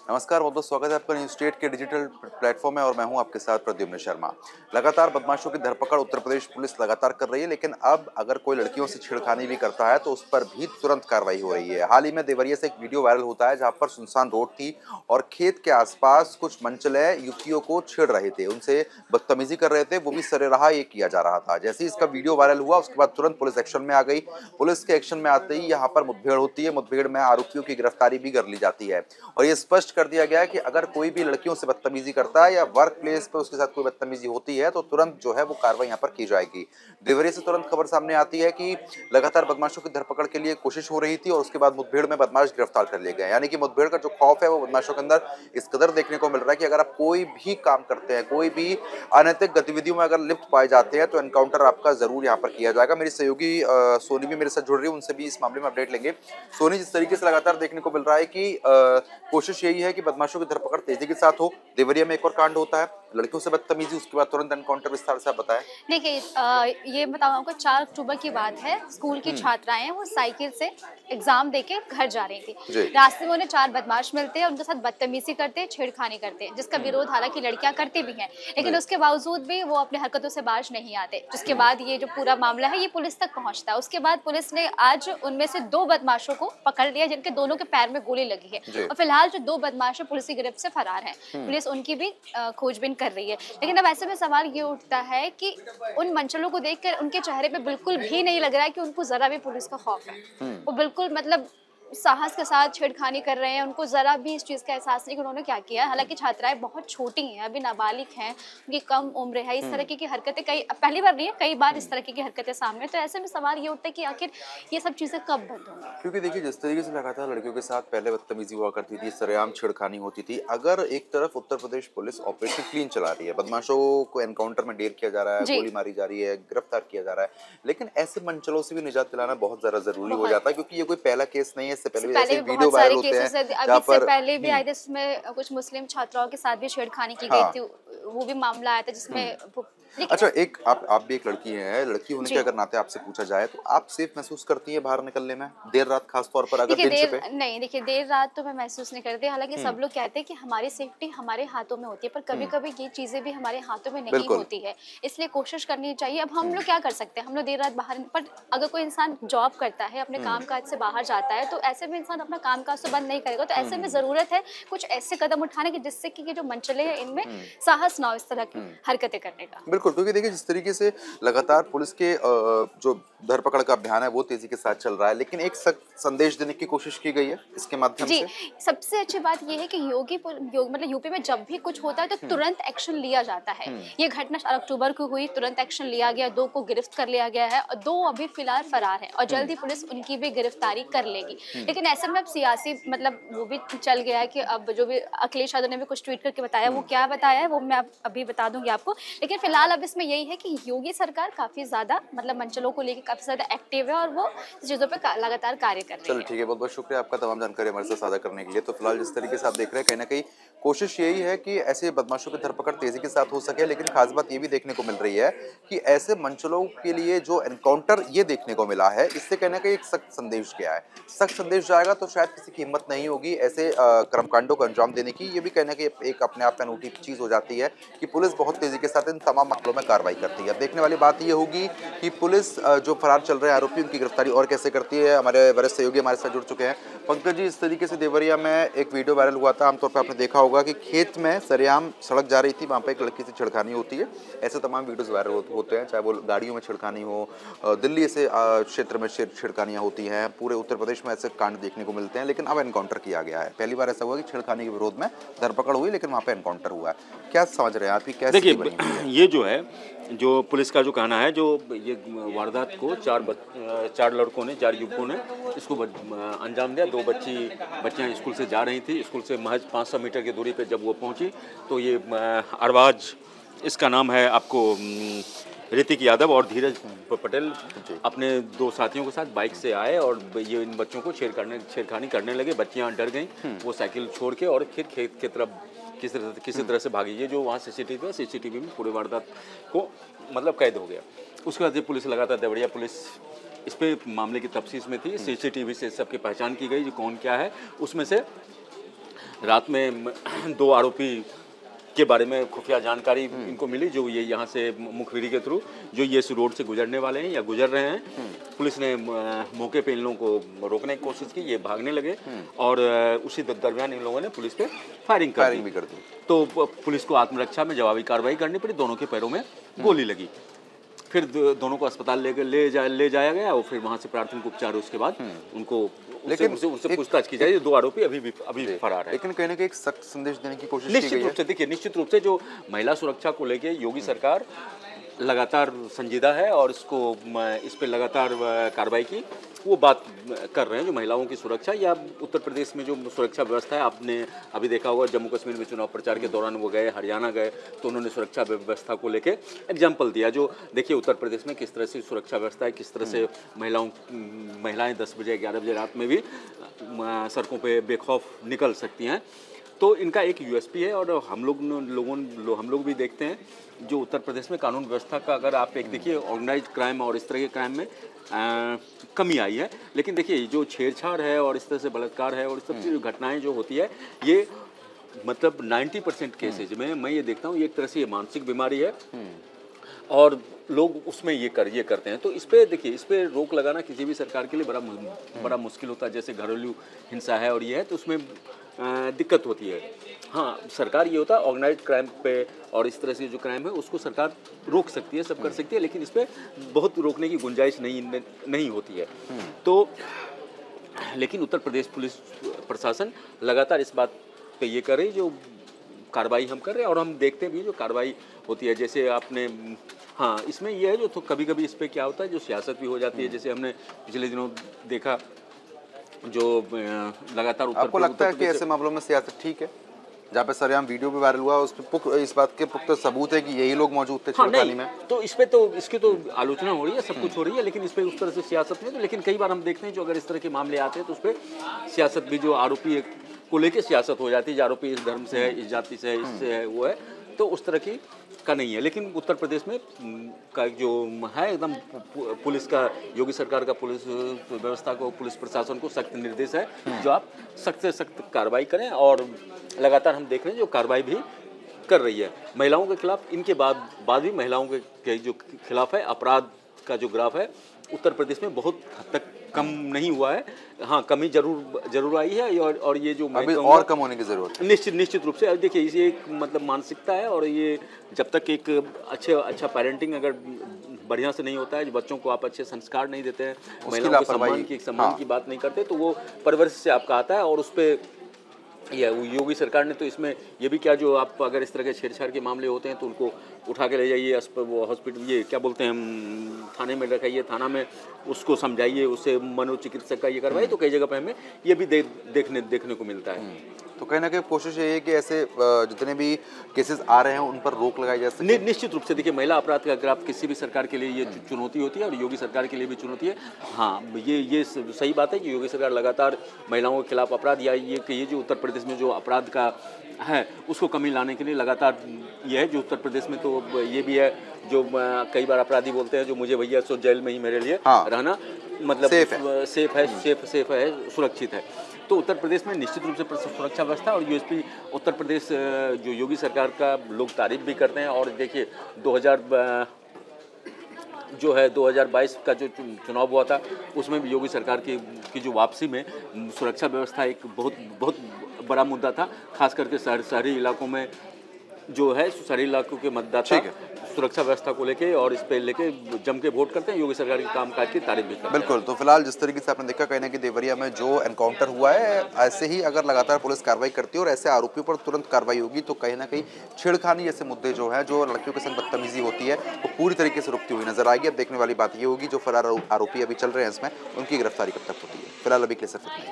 नमस्कार, बहुत बहुत स्वागत है आपका न्यूज स्टेट के डिजिटल प्लेटफॉर्म में और मैं हूं आपके साथ प्रद्युम्न शर्मा। लगातार बदमाशों की धरपकड़ उत्तर प्रदेश पुलिस लगातार कर रही है, लेकिन अब अगर कोई लड़कियों से छेड़खानी भी करता है तो उस पर भी तुरंत कार्रवाई हो रही है। हाल ही में देवरिया से एक वीडियो वायरल होता है जहां पर सुनसान रोड थी और खेत के आसपास कुछ मनचले युवतियों को छेड़ रहे थे, उनसे बदतमीजी कर रहे थे, वो भी सरेराह ये किया जा रहा था। जैसे ही इसका वीडियो वायरल हुआ उसके बाद तुरंत पुलिस एक्शन में आ गई। पुलिस के एक्शन में आते ही यहाँ पर मुठभेड़ होती है, मुठभेड़ में आरोपियों की गिरफ्तारी भी कर ली जाती है और ये स्पष्ट कर दिया गया है कि अगर कोई भी लड़कियों से बदतमीजी करता है या वर्क प्लेस पर उसके साथ कोई बदतमीजी होती है तो तुरंत जो है वो कार्रवाई यहाँ पर की जाएगी। देवरिया से तुरंत खबर सामने आती है कि लगातार बदमाशों की धरपकड़ के लिए कोशिश हो रही थी और उसके बाद मुठभेड़ में बदमाश गिरफ्तार कर लिए गए। यानी कि मुठभेड़ का जो खौफ है वो बदमाशों के अंदर इस कदर देखने को मिल रहा है कि अगर आप कोई भी काम करते हैं, कोई भी अनैतिक गतिविधियों में अगर लिप्त पाए जाते हैं तो एनकाउंटर आपका जरूर यहाँ पर किया जाएगा। मेरी सहयोगी सोनी भी मेरे साथ जुड़ रही है, उनसे भी इस मामले में अपडेट लेंगे। सोनी, जिस तरीके से लगातार देखने को मिल रहा है कि कोशिश यही है कि बदमाशों की धरपकड़ तेजी के साथ हो। देवरिया में एक और कांड होता है, लड़कियों से बदतमीजी, उसके बाद तुरंत एनकाउंटर। विस्तार से आप बताएं। देखिए, ये बताऊँ आपको, 4 अक्टूबर की बात है। स्कूल की छात्राएं वो साइकिल से एग्जाम देके घर जा रही थी। रास्ते में उन्हें 4 बदमाश मिलते हैं, उनके साथ बदतमीजी करते हैं, छेड़खानी करते हैं, जिसका विरोध हालांकि लड़कियां करती भी हैं, लेकिन उसके बावजूद भी वो अपनी हरकतों से बाज नहीं आते। जिसके बाद ये जो पूरा मामला है ये पुलिस तक पहुंचता है। उसके बाद पुलिस ने आज उनमें से 2 बदमाशों को पकड़ लिया, जिनके दोनों के पैर में गोली लगी है और फिलहाल जो 2 बदमाश है पुलिस की गिरफ्त से फरार है। पुलिस उनकी भी खोजबीन कर रही है। लेकिन अब ऐसे में सवाल ये उठता है कि उन मंचलों को देखकर उनके चेहरे पे बिल्कुल भी नहीं लग रहा है कि उनको जरा भी पुलिस का खौफ है। वो बिल्कुल मतलब साहस के साथ छेड़खानी कर रहे हैं। उनको जरा भी इस चीज का एहसास नहीं कि उन्होंने क्या किया है। हालांकि छात्राएं बहुत छोटी हैं, अभी नाबालिग हैं, उनकी कम उम्र है। इस तरह की हरकतें कई पहली बार नहीं है, कई बार इस तरह की हरकतें सामने। तो ऐसे में सवाल ये उठता है कि आखिर ये सब चीजें कब बंद होंगी। क्योंकि देखिए, जिस तरीके से लगातार लड़कियों के साथ पहले बदतमीजी हुआ करती थी, सरेआम छेड़खानी होती थी, अगर एक तरफ Uttar Pradesh police operation clean चला रही है, बदमाशों को एनकाउंटर में ढेर किया जा रहा है, गोली मारी जा रही है, गिरफ्तार किया जा रहा है, लेकिन ऐसे मंचलों से भी निजात दिलाना बहुत ज्यादा जरूरी हो जाता है, क्योंकि ये कोई पहला केस नहीं है। इससे पहले भी ऐसे वीडियो वायरल होते हैं जहाँ पर पहले भी आए थे, इसमें कुछ मुस्लिम छात्राओं के साथ भी छेड़खानी की गई थी। वो भी मामला आया था जिसमें अच्छा, एक आप भी एक लड़की हैं, लड़की होने के अगर नाते आपसे पूछा जाए तो आप सेफ महसूस करती हैं बाहर निकलने में देर रात, खास तौर पर अगर दिन छिपे? नहीं, देखिए, देर रात तो मैं महसूस नहीं करती। हालांकि सब लोग कहते हैं कि हमारी सेफ्टी हमारे हाथों में होती है, पर कभी-कभी ये चीजें भी हमारे हाथों में नहीं होती है, इसलिए कोशिश करनी चाहिए। अब हम लोग क्या कर सकते हैं, हम लोग देर रात बाहर, पर अगर कोई इंसान जॉब करता है, अपने कामकाज से बाहर जाता है, तो ऐसे में इंसान अपना कामकाज तो बंद नहीं करेगा। तो ऐसे में जरूरत है कुछ ऐसे कदम उठाने की जिससे कि ये जो मंचले हैं इनमें साहस ना हो इस तरह की हरकतें करने का। बिल्कुल, क्योंकि देखिए, जिस तरीके से लगातार पुलिस के जो धरपकड़ का अभियान है वो तेजी के साथ चल रहा है, लेकिन एक संदेश देने की कोशिश की गई है इसके माध्यम से। सबसे अच्छी बात ये है कि मतलब यूपी में जब भी कुछ होता है तो तुरंत एक्शन लिया जाता है। ये घटना 4 अक्टूबर को हुई, तुरंत एक्शन लिया गया, 2 को गिरफ्त कर लिया गया है और 2 अभी फिलहाल फरार है और जल्द ही पुलिस उनकी भी गिरफ्तारी कर लेगी। लेकिन ऐसे में अब सियासी मतलब वो भी चल गया है कि अब जो भी अखिलेश यादव ने भी कुछ ट्वीट करके बताया, वो क्या बताया है वो मैं अभी बता दूंगी आपको। लेकिन फिलहाल अब इसमें यही है कि योगी सरकार काफी ज्यादा मतलब मंचलों को लेकर काफी ज्यादा एक्टिव है और वो चीजों पे लगातार कार्य कर रही है। चलो ठीक है, बहुत बहुत शुक्रिया आपका तमाम जानकारी हमारे साथ साझा करने के लिए। तो फिलहाल जिस तरीके से आप देख रहे हैं, कहीं ना कहीं कोशिश यही है कि ऐसे बदमाशों की धरपकड़ तेजी के साथ हो सके, लेकिन खास बात ये भी देखने को मिल रही है कि ऐसे मंचलों के लिए जो एनकाउंटर ये देखने को मिला है, इससे कहीं ना कहीं एक सख्त संदेश गया है। सख्त संदेश जाएगा तो शायद किसी की हिम्मत नहीं होगी ऐसे कर्मकांडों को अंजाम देने की। ये भी कहीं ना कहीं एक अपने आप में अनूठी चीज हो जाती है कि पुलिस बहुत तेजी के साथ इन तमाम मामलों में कार्रवाई करती है। देखने वाली बात ये होगी कि पुलिस जो फरार चल रहे आरोपी उनकी गिरफ्तारी और कैसे करती है। हमारे वरिष्ठ सहयोगी हमारे साथ जुड़ चुके हैं। पंकज जी, इस तरीके से देवरिया में एक वीडियो वायरल हुआ था, आमतौर पर आपने देखा होगा कि खेत में सरेआम सड़क जा रही थी, वहाँ पे एक लड़की से छेड़खानी होती है। ऐसे तमाम वीडियोस वायरल होते हैं, चाहे वो गाड़ियों में छेड़खानी हो, दिल्ली से क्षेत्र में छेड़खानियाँ होती हैं, पूरे उत्तर प्रदेश में ऐसे कांड देखने को मिलते हैं। लेकिन अब एनकाउंटर किया गया है। पहली बार ऐसा हुआ कि छेड़खानी के विरोध में धरपकड़ हुई, लेकिन वहाँ पे एनकाउंटर हुआ है। क्या समझ रहे हैं आप? क्या स्थिति बनी हुई है? ये जो है, जो पुलिस का जो कहना है, जो ये वारदात को 4 लड़कों ने, 4 युवकों ने इसको अंजाम दिया। 2 बच्चियां स्कूल से जा रही थी। स्कूल से महज 500 मीटर की दूरी पे जब वो पहुंची तो ये अरबाज, इसका नाम है आपको ऋतिक यादव और धीरज पटेल, अपने 2 साथियों के साथ बाइक से आए और ये इन बच्चों को छेड़खानी करने लगे। बच्चियां डर गईं, वो साइकिल छोड़ के और फिर खेत की तरफ किसी तरह से भागी। ये जो वहाँ सीसीटीवी है, सीसीटीवी में पूरे वारदात को मतलब कैद हो गया। उसके बाद ये पुलिस लगातार, देवरिया पुलिस इस पे मामले की तफ्तीश में थी। सीसीटीवी से सबकी पहचान की गई, जो कौन क्या है। उसमें से रात में 2 आरोपी के बारे में खुफिया जानकारी इनको मिली, जो ये यहाँ से मुखबिरी के थ्रू जो ये इस रोड से गुजरने वाले हैं या गुजर रहे हैं। पुलिस ने मौके पे इन लोगों को रोकने की कोशिश की, ये भागने लगे और उसी दरमियान इन लोगों ने पुलिस पे फायरिंग भी कर दी। तो पुलिस को आत्मरक्षा में जवाबी कार्रवाई करनी पड़ी, दोनों के पैरों में गोली लगी। फिर दोनों को अस्पताल ले जाया गया और फिर वहाँ से प्राथमिक उपचार, उसके बाद उनको लेकिन उनसे पूछताछ की जाए। 2 आरोपी अभी फरार है। लेकिन कहीं ना कहीं एक सख्त संदेश देने की कोशिश निश्चित रूप से, देखिए निश्चित रूप से जो महिला सुरक्षा को लेके योगी सरकार लगातार संजीदा है और इस पे लगातार कार्रवाई की वो बात कर रहे हैं। जो महिलाओं की सुरक्षा या उत्तर प्रदेश में जो सुरक्षा व्यवस्था है, आपने अभी देखा होगा जम्मू कश्मीर में चुनाव प्रचार के दौरान वो गए, हरियाणा गए, तो उन्होंने सुरक्षा व्यवस्था को लेके एग्जाम्पल दिया। जो देखिए उत्तर प्रदेश में किस तरह से सुरक्षा व्यवस्था है, किस तरह से महिलाएं 10 बजे 11 बजे रात में भी सड़कों पे बेखौफ निकल सकती हैं। तो इनका एक यूएसपी है और हम लोग भी देखते हैं जो उत्तर प्रदेश में कानून व्यवस्था का, अगर आप एक देखिए ऑर्गेनाइज्ड क्राइम और इस तरह के क्राइम में कमी आई है, लेकिन देखिए जो छेड़छाड़ है और इस तरह से बलात्कार है और इस तरह की घटनाएं जो होती है, ये मतलब 90% केसेज में मैं ये देखता हूँ एक तरह से ये मानसिक बीमारी है और लोग उसमें ये करते हैं। तो इस पे देखिए, इस पे रोक लगाना किसी भी सरकार के लिए बड़ा मुश्किल होता है। जैसे घरेलू हिंसा है और ये है, तो उसमें दिक्कत होती है। हाँ, सरकार ये होता है ऑर्गेनाइज्ड क्राइम पे और इस तरह से जो क्राइम है उसको सरकार रोक सकती है, सब कर सकती है, लेकिन इस पे बहुत रोकने की गुंजाइश नहीं होती है। तो लेकिन उत्तर प्रदेश पुलिस प्रशासन लगातार इस बात पे ये कर रही, जो कार्रवाई हम कर रहे हैं और हम देखते भी जो कार्रवाई होती है। जैसे आपने हाँ, इसमें यह है जो तो कभी-कभी इस पे क्या होता है, जो सियासत भी हो जाती है। जैसे हमने पिछले दिनों देखा जो लगातार आपको लगता है कि ऐसे मामलों में सियासत ठीक है, जहाँ पे सरेआम वीडियो भी वायरल हुआ, उस पे इस बात के पुख्ता सबूत है कि यही लोग मौजूद थे छेड़खानी में? तो इस पे तो इसकी तो आलोचना हो रही है, सब कुछ हो रही है, लेकिन इस पे उस तरह से सियासत नहीं। तो लेकिन कई बार हम देखते हैं जो अगर इस तरह के मामले आते हैं तो उस पर सियासत भी, जो आरोपी को लेकर सियासत हो जाती है, जो आरोपी इस धर्म से है, इस जाति से है, इससे है, वो है, तो उस तरह की का नहीं है। लेकिन उत्तर प्रदेश में का जो है एकदम पुलिस का, योगी सरकार का पुलिस व्यवस्था को, पुलिस प्रशासन को सख्त निर्देश है जो आप सख्त से सख्त कार्रवाई करें और लगातार हम देख रहे हैं जो कार्रवाई भी कर रही है महिलाओं के खिलाफ। इनके बाद भी महिलाओं के जो खिलाफ है अपराध का जो ग्राफ है उत्तर प्रदेश में बहुत हद तक कम नहीं हुआ है। हाँ, कमी जरूर आई है और ये जो अभी और कम होने की जरूरत है निश्चित रूप से। अब देखिए ये एक मतलब मानसिकता है और ये जब तक एक अच्छा पेरेंटिंग अगर बढ़िया से नहीं होता है, जो बच्चों को आप अच्छे संस्कार नहीं देते हैं, महिलाओं के सम्मान की बात नहीं करते, तो वो परवरिश से आपका आता है। और उस पर योगी सरकार ने तो इसमें ये भी क्या, जो आप अगर इस तरह के छेड़छाड़ के मामले होते हैं तो उनको उठा के ले जाइए वो हॉस्पिटल, ये क्या बोलते हैं, थाने में रखाइए, थाना में उसको समझाइए, उससे मनोचिकित्सक का ये करवाइए। तो कई जगह पे हमें ये भी देखने को मिलता है। तो कहीं ना कहीं कोशिश ये है कि ऐसे जितने भी केसेस आ रहे हैं उन पर रोक लगाई जा सके। निश्चित रूप से देखिए महिला अपराध का ग्राफ किसी भी सरकार के लिए ये चुनौती होती है और योगी सरकार के लिए भी चुनौती है। हाँ, ये सही बात है कि योगी सरकार लगातार महिलाओं के खिलाफ अपराध या ये जो उत्तर प्रदेश में जो अपराध का है उसको कमी लाने के लिए लगातार ये है। जो उत्तर प्रदेश में तो ये भी है जो कई बार अपराधी बोलते हैं जो मुझे भैया सो जेल में ही मेरे लिए रहना मतलब सेफ है, सुरक्षित है। तो उत्तर प्रदेश में निश्चित रूप से सुरक्षा व्यवस्था और यूएसपी उत्तर प्रदेश जो योगी सरकार का लोग तारीफ भी करते हैं। और देखिए 2022 का जो चुनाव हुआ था उसमें भी योगी सरकार की जो वापसी में सुरक्षा व्यवस्था एक बहुत बड़ा मुद्दा था, खास करके शहरी इलाकों में जो है, शहरी इलाकों के मतदाता सुरक्षा व्यवस्था को लेके और इस पे लेके जम के वोट करते हैं, योगी सरकार के कामकाज की तारीफ भी करते हैं। बिल्कुल। तो फिलहाल जिस तरीके से आपने देखा कहीं ना कहीं देवरिया में जो एनकाउंटर हुआ है, ऐसे ही अगर लगातार पुलिस कार्रवाई करती है और ऐसे आरोपियों पर तुरंत कार्रवाई होगी तो कहीं ना कहीं छेड़खानी जैसे मुद्दे जो है, जो लड़कियों के संग बदतमीजी होती है, वो पूरी तरीके से रुकती हुई नजर आएगी। अब देखने वाली बात ये होगी जो फरार आरोपी अभी चल रहे हैं इसमें, उनकी गिरफ्तारी कब तक होती है। फिलहाल अभी के लिए सिर्फ इतना ही।